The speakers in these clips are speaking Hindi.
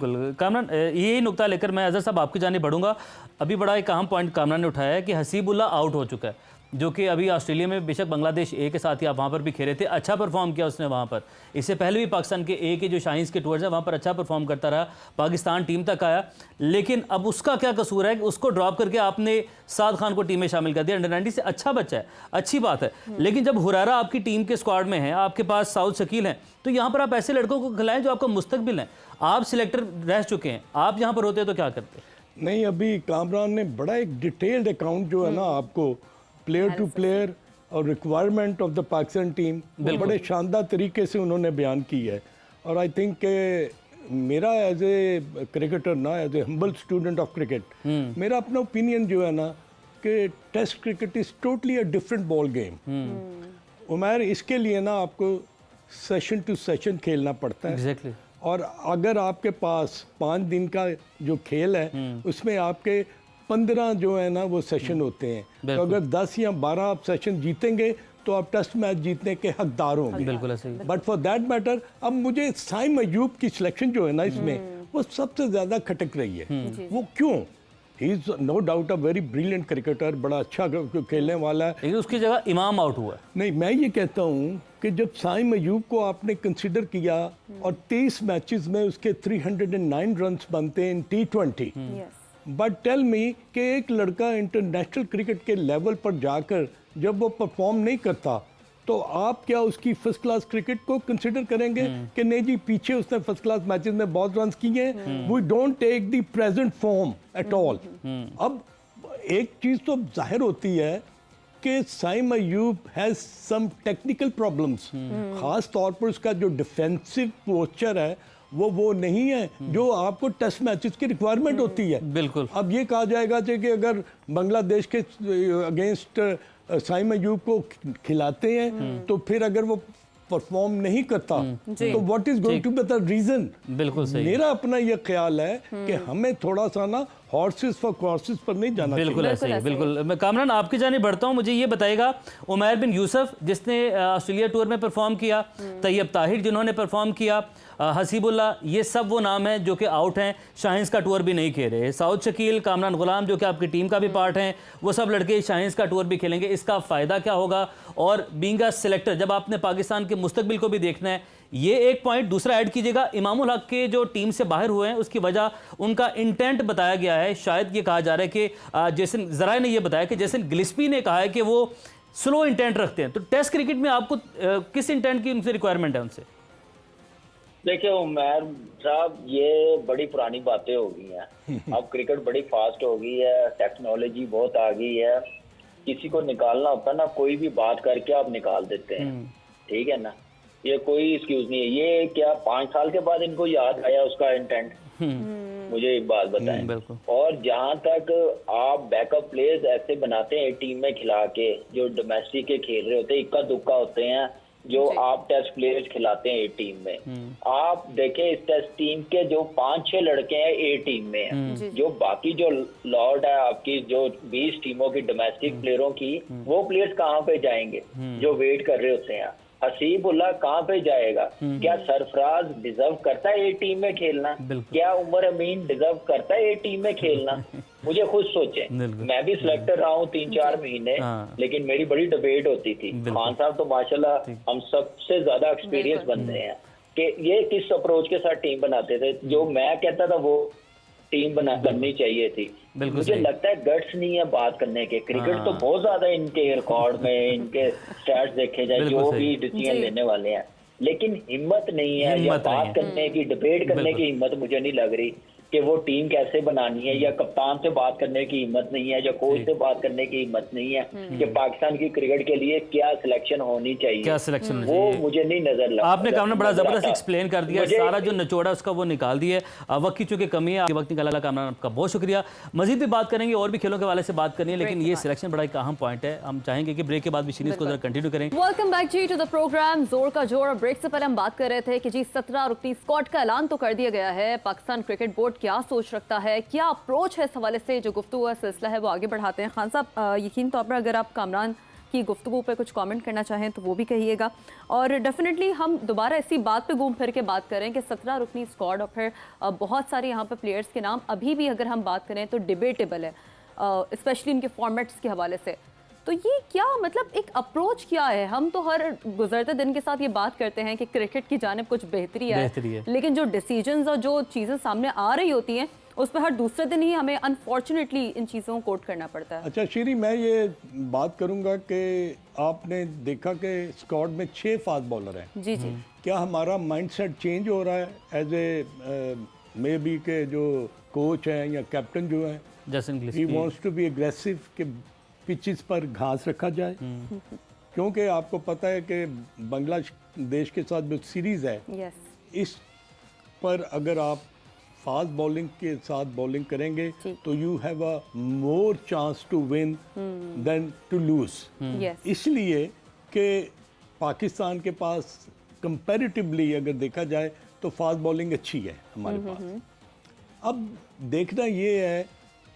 बिल्कुल कामरान, यही नुकता लेकर मैं अजहर साहब आपकी जानिब बढ़ूंगा। अभी बड़ा एक अहम पॉइंट कामरान ने उठाया है कि हसीबुल्ला आउट हो चुका है, जो कि अभी ऑस्ट्रेलिया में बेशक बांग्लादेश ए के साथ ही आप वहाँ पर भी खेले थे, अच्छा परफॉर्म किया उसने वहाँ पर। इससे पहले भी पाकिस्तान के ए के जो शाहीन के टूर्स है वहाँ पर अच्छा परफॉर्म करता रहा, पाकिस्तान टीम तक आया। लेकिन अब उसका क्या कसूर है कि उसको ड्रॉप करके आपने साद खान को टीम में शामिल कर दिया। अंडर 90 से अच्छा बच्चा है, अच्छी बात है, लेकिन जब हुरैरा आपकी टीम के स्क्वाड में है, आपके पास साउद शकील हैं, तो यहाँ पर आप ऐसे लड़कों को खिलाएं जो आपका मुस्तकबिल है। आप सिलेक्टर रह चुके हैं, आप यहाँ पर होते तो क्या करते? नहीं, अभी कामरान ने बड़ा एक डिटेल्ड अकाउंट जो है ना आपको प्लेयर टू प्लेयर और requirement of the Pakistan team बड़े शानदार तरीके से उन्होंने बयान की है। और आई थिंक मेरा एज ए क्रिकेटर ना, as a humble student of cricket, मेरा अपना ओपिनियन जो है ना कि test cricket is totally a different ball game. Umar, इसके लिए ना आपको सेशन टू सेशन खेलना पड़ता है। Exactly. और अगर आपके पास 5 दिन का जो खेल है उसमें आपके 15 जो है ना वो सेशन होते हैं, तो अगर 10 या 12 आप सेशन जीतेंगे तो आप टेस्ट मैच जीतने के हकदार होंगे। बिल्कुल ऐसे ही। बट फॉर दैट मैटर अब मुझे साइम अयूब की सिलेक्शन जो है ना इसमें वो सबसे ज़्यादा खटक रही है। वो क्यों? He is no doubt a very brilliant cricketer, बड़ा अच्छा खेलने वाला है, लेकिन उसकी जगह इमाम आउट हुआ। नहीं, मैं ये कहता हूँ कि जब साइम अयूब को आपने कंसिडर किया और 23 मैचेस में उसके 309 रन्स बनते हैं इन T20, बट टेल मी कि एक लड़का इंटरनेशनल क्रिकेट के लेवल पर जाकर जब वो परफॉर्म नहीं करता तो आप क्या उसकी फर्स्ट क्लास क्रिकेट को कंसिडर करेंगे कि नहीं जी पीछे उसने फर्स्ट क्लास मैचेस में बहुत रन्स किए हैं? We don't take the present form at all. अब एक चीज़ तो जाहिर होती है कि Saim Ayub has some technical problems, ख़ास तौर पर उसका जो डिफेंसिव पोस्चर है वो नहीं है जो आपको टेस्ट मैचेस की रिक्वायरमेंट होती है। बिल्कुल। अब ये कहा जाएगा कि अगर बांग्लादेश के अगेंस्ट साइम अयूब को खिलाते हैं तो फिर अगर वो परफॉर्म नहीं करता तो what is going to be the reason? बिल्कुल सही। मेरा अपना ये ख्याल है कि हमें थोड़ा सा ना हॉर्सेस फॉर कोर्सेस पर नहीं जाना चाहिए। बिल्कुल ऐसे ही, बिल्कुल। मैं कामरान आपकी जानिब बढ़ता हूँ, मुझे ये बताइएगा उमैर बिन यूसुफ जिसने ऑस्ट्रेलिया टूर में परफॉर्म किया, तैयब ताहिर जिन्होंने परफॉर्म किया, हसीबुल्ला, ये सब वो नाम हैं जो कि आउट हैं, शाहीन का टूर भी नहीं खेल रहे। साउद शकील, कामरान गुलाम जो कि आपकी टीम का भी पार्ट हैं, वो सब लड़के शाहीन का टूर भी खेलेंगे। इसका फ़ायदा क्या होगा? और बीइंग अ सिलेक्टर जब आपने पाकिस्तान के मुस्तकबिल को भी देखना है, ये एक पॉइंट दूसरा ऐड कीजिएगा, इमामुल हक के जो टीम से बाहर हुए हैं उसकी वजह उनका इंटेंट बताया गया है। शायद ये कहा जा रहा है कि जेसन ज़राए ने ये बताया कि जेसन गिलिस्पी ने कहा है कि वो स्लो इंटेंट रखते हैं। तो टेस्ट क्रिकेट में आपको किस इंटेंट की उनसे रिक्वायरमेंट है उनसे? देखिए उमर साहब, ये बड़ी पुरानी बातें हो गई हैं। अब क्रिकेट बड़ी फास्ट हो गई है, टेक्नोलॉजी बहुत आ गई है, किसी को निकालना होता है ना कोई भी बात करके आप निकाल देते हैं, ठीक है ना, ये कोई एक्सक्यूज नहीं है। ये क्या 5 साल के बाद इनको याद आया उसका इंटेंट? मुझे एक बात बताएं। और जहां तक आप बैकअप प्लेयर्स ऐसे बनाते हैं टीम में खिला के, जो डोमेस्टिक के खेल रहे होते हैं, इक्का दुक्का होते हैं, जो आप टेस्ट प्लेयर्स खिलाते हैं ए टीम में, आप देखें इस टेस्ट टीम के जो 5-6 लड़के हैं ए टीम में हैं, जो बाकी जो लॉर्ड है आपकी जो 20 टीमों की डोमेस्टिक प्लेयरों की, वो प्लेयर्स कहाँ पे जाएंगे जो वेट कर रहे होते हैं? हसीबुल्ला कहाँ पे जाएगा? क्या सरफराज डिजर्व करता है ए टीम में खेलना? क्या उमर अमीन डिजर्व करता है ए टीम में खेलना? मुझे खुद सोचे, मैं भी सिलेक्टर रहा हूँ 3-4 महीने, लेकिन मेरी बड़ी डिबेट होती थी। खान साहब तो माशाल्लाह हम सबसे ज्यादा एक्सपीरियंस बंदे हैं कि ये किस अप्रोच के साथ टीम बनाते थे। जो मैं कहता था वो टीम बना करनी चाहिए थी। मुझे लगता है गट्स नहीं है बात करने के। क्रिकेट तो बहुत ज्यादा इनके रिकॉर्ड में, इनके स्टैट्स देखे जाए, जो भी डिसीजन लेने वाले हैं, लेकिन हिम्मत नहीं है या बात करने की, डिबेट करने की हिम्मत मुझे नहीं लग रही कि वो टीम कैसे बनानी है, या कप्तान से बात करने की हिम्मत नहीं है, या कोच से बात करने की हिम्मत नहीं है कि पाकिस्तान की क्रिकेट के लिए क्या सिलेक्शन होनी चाहिए, क्या सिलेक्शन वो मुझे नहीं नजर लगा। आपने कामरान बड़ा जबरदस्त एक्सप्लेन कर दिया, सारा जो निचोड़ा उसका वो निकाल दिया। वक्त की चूंकि कमी है, वक्त निकाला कामरान, आपका बहुत शुक्रिया। मजीद भी बात करेंगे और भी खेलों के वाले से बात करनी है, लेकिन ये सिलेक्शन बड़ा एक अहम पॉइंट है। हम चाहेंगे कि ब्रेक के बाद भी सीरीज को कंटिन्यू करें। Welcome back ji to the programme जोर का जोर। और ब्रेक से पहले हम बात कर रहे थे कि जी 17 रुकनी स्क्वाड का ऐलान तो कर दिया गया है। पाकिस्तान क्रिकेट बोर्ड क्या सोच रखता है, क्या अप्रोच है इस हवाले से, जो गुफ्तगू का सिलसिला है वो आगे बढ़ाते हैं। खान साहब, यकीन तौर पर अगर आप कामरान की गुफ्तगू पे कुछ कमेंट करना चाहें तो वो भी कहिएगा। और डेफिनेटली हम दोबारा इसी बात पे घूम फिर के बात करें कि 17 रुकनी स्क्वाड और फिर बहुत सारे यहाँ पे प्लेयर्स के नाम अभी भी अगर हम बात करें तो डिबेटेबल है, स्पेशली इनके फॉर्मेट्स के हवाले से। तो ये क्या मतलब एक अप्रोच क्या है? हम तो हर गुजरते दिन के साथ ये बात करते हैं कि क्रिकेट की जानिब कुछ बेहतरी है, लेकिन जो डिसीजंस और जो चीज़ें सामने आ रही होती हैं उस पर हर दूसरे दिन ही हमें अनफॉर्चुनेटली इन चीज़ों को कोट करना पड़ता है। अच्छा श्री, मैं ये बात करूंगा कि आपने देखा कि स्क्वाड में 6 फास्ट बॉलर हैं। जी जी। क्या हमारा माइंडसेट चेंज हो रहा है एज ए मे बी के जो कोच हैं या कैप्टन जो है, he wants to be aggressive कि पिचेस पर घास रखा जाए? क्योंकि आपको पता है कि बांग्लादेश के साथ जो सीरीज़ है इस पर अगर आप फास्ट बॉलिंग के साथ बॉलिंग करेंगे तो you have a more chance to win than to lose. इसलिए कि पाकिस्तान के पास कंपैरेटिवली अगर देखा जाए तो फास्ट बॉलिंग अच्छी है हमारे पास। अब देखना ये है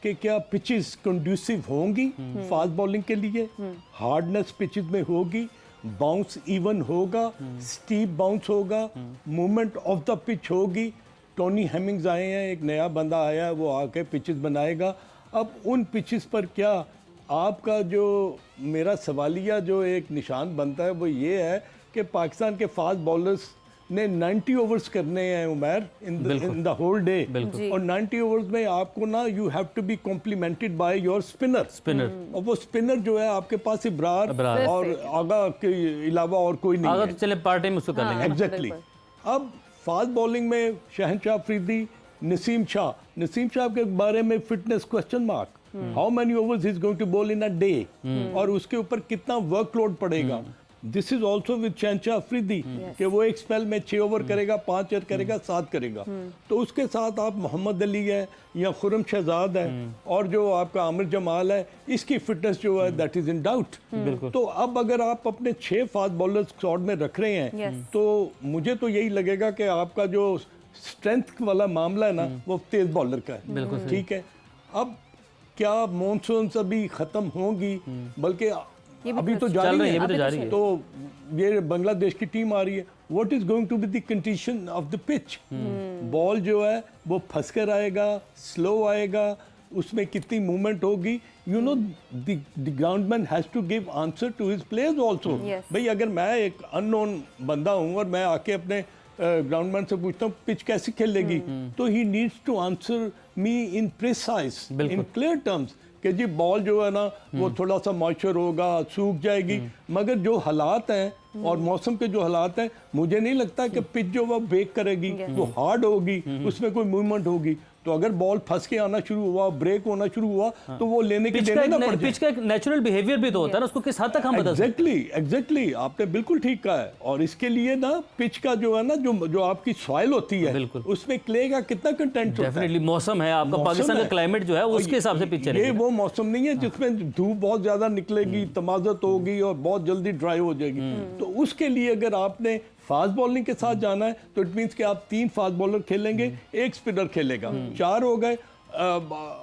कि क्या पिचेस कंड्यूसिव होंगी फास्ट बॉलिंग के लिए, हार्डनेस पिचेस में होगी, बाउंस इवन होगा, स्टीप बाउंस होगा, मूवमेंट ऑफ द पिच होगी। टोनी हेमिंग्स आए हैं, एक नया बंदा आया है, वो आके पिचेस बनाएगा। अब उन पिचेस पर क्या आपका जो मेरा सवालिया जो एक निशान बनता है वो ये है कि पाकिस्तान के फास्ट बॉलर्स ने 90 ओवर्स करने हैं Umar in the whole day, और 90 ओवर्स में आपको ना you have to be complemented by your spinner, और वो स्पिनर जो है आपके पास इब्रार और आगा के अलावा और कोई नहीं है। चले पार्ट टाइम उसको कर लेंगे। एग्जैक्टली। अब फास्ट बॉलिंग में शहनशाह अफरीदी, नसीम शाह के बारे में fitness question mark, how many overs he is going to bowl in a day, और उसके ऊपर कितना वर्कलोड पड़ेगा। दिस इज ऑल्सो विद शहनशाह अफरीदी कि वो एक स्पेल में 6 ओवर करेगा, 5 ओवर करेगा, 7 करेगा। तो उसके साथ आप मोहम्मद अली है या खुरम शहजाद है और जो आपका आमिर जमाल है, इसकी फिटनेस जो है दैट इज इन डाउट। तो अब अगर आप अपने 6 फास्ट बॉलर स्क्वाड में रख रहे हैं तो मुझे तो यही लगेगा कि आपका जो स्ट्रेंथ वाला मामला है ना वो तेज बॉलर का है। ठीक है, अब क्या मॉनसून अभी खत्म होंगी, बल्कि अभी तो जारी है, तो ये बांग्लादेश की टीम आ रही है। What is going to be the condition of the pitch? Ball जो है वो फंस कर आएगा, स्लो आएगा, उसमें कितनी मूवमेंट होगी। You know the groundman has to give answer to his players also. भाई अगर मैं एक अननोन बंदा हूँ और मैं आके अपने ग्राउंडमैन से पूछता हूँ पिच कैसी खेलेगी, तो he needs to answer me in precise, in clear terms कि जी बॉल जो है ना वो थोड़ा सा मॉइस्चर होगा, सूख जाएगी। मगर जो हालात हैं और मौसम के जो हालात हैं, मुझे नहीं लगता कि पिच जो वो ब्रेक करेगी, वो हार्ड होगी, उसमें कोई मूवमेंट होगी। तो अगर बॉल फंस के आना शुरू हुआ, ब्रेक होना शुरू हुआ, तो वो लेने के देने ना पड़ जाए। पिच का एक नेचुरल बिहेवियर भी तो होता है ना, उसको किस हद तक हम बदल सकते हैं। एग्जैक्टली आपने बिल्कुल ठीक कहा है। और इसके लिए ना पिच का जो है ना जो आपकी सॉइल होती है उसमें क्ले का कितना कंटेंट होता है। डेफिनेटली मौसम है आपका, पाकिस्तान का क्लाइमेट जो है उसके हिसाब से पिच चलेगी। ये वो मौसम नहीं है जिसमें धूप बहुत ज्यादा निकलेगी, तमाज़त होगी और बहुत जल्दी ड्राई हो जाएगी। तो उसके लिए अगर आपने फास्ट बॉलिंग के साथ जाना है तो इट मींस कि आप 3 फास्ट बॉलर खेलेंगे, एक स्पिनर खेलेगा, 4 हो गए।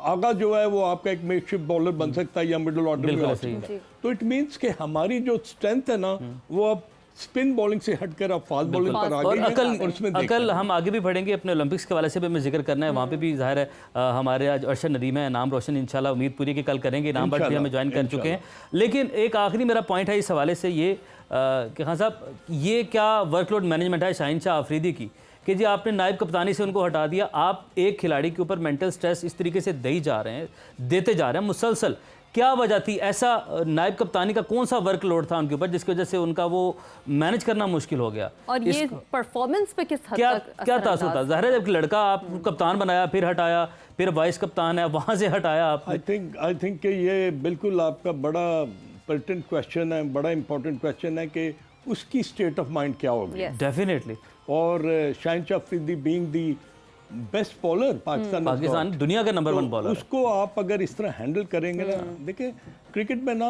आगा जो है वो आपका एक मेकशिफ्ट बॉलर बन सकता है या मिडिल ऑर्डर में आ सकता है। तो इट मींस कि हमारी जो स्ट्रेंथ है ना वो अब स्पिन बॉलिंग से हटकर अब फास्ट बॉलिंग पर आ गई है। और उसमें अकल हम आगे भी बढ़ेंगे, अपने ओलंपिक्स के हवाले से भी हमें जिक्र करना है, वहाँ पे भी जाहिर है हमारे आज अरशद नदीम है, नाम रोशन इंशाल्लाह, उम्मीद पूरी कि कल करेंगे। नाम बट भी हमें ज्वाइन कर चुके हैं। लेकिन एक आखिरी मेरा पॉइंट है इस हवाले से ये कि खान साहब ये क्या वर्कलोड मैनेजमेंट है शहनशाह अफरीदी की कि जी आपने नायब कप्तानी से उनको हटा दिया, आप एक खिलाड़ी के ऊपर मेंटल स्ट्रेस इस तरीके से देते जा रहे हैं मुसलसल। क्या वजह थी? ऐसा नायब कप्तानी का कौन सा वर्कलोड था उनके ऊपर जिसकी वजह से उनका वो मैनेज करना मुश्किल हो गया? और ये परफॉर्मेंस पे किस हद तक क्या तासुर था? ज़ाहिर है जब लड़का आप कप्तान बनाया, फिर हटाया, फिर वाइस कप्तान है, वहाँ से हटाया आप। आई थिंक कि ये बिल्कुल आपका बड़ा पर्टिनेंट क्वेश्चन है, बड़ा इंपॉर्टेंट क्वेश्चन है कि उसकी स्टेट ऑफ माइंड क्या होगी। डेफिनेटली। और शहनशाह Afridi being the best bowler Pakistan दुनिया का नंबर 1 बॉलर, उसको आप अगर इस तरह हैंडल करेंगे ना, देखिए क्रिकेट में ना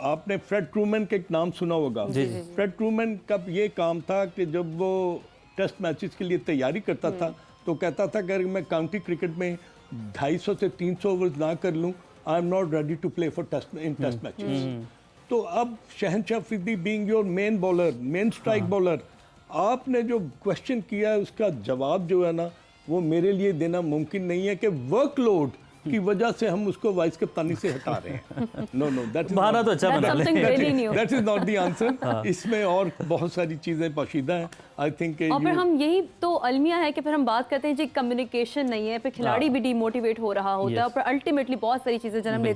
आपने फ्रेड ट्रूमैन का एक नाम सुना होगा। फ्रेड ट्रूमैन का ये काम था कि जब वो टेस्ट मैचेस के लिए तैयारी करता था तो कहता था कि अगर मैं काउंटी क्रिकेट में 250 से 300 ओवर्स ना कर लूँ, I am not ready to play for test matches. तो अब Shahanshah Afridi being your main bowler, main strike bowler, आपने जो क्वेश्चन किया है उसका जवाब जो है ना वो मेरे लिए देना मुमकिन नहीं है कि वर्कलोड की वजह से हम उसको वाइस कप्तानी से हटा रहे हैं। नो नो, दैट बहाना तो अच्छा बना something really new. That is not the answer. इसमें और बहुत सारी चीजें पोशीदा हैं। आई थिंक और फिर हम यही तो अलमिया है कि फिर हम बात करते हैं जी कम्युनिकेशन नहीं है, फिर खिलाड़ी भी डिमोटिवेट हो रहा होता है और फिर अल्टीमेटली बहुत सारी चीज़ें जन्म लेती है।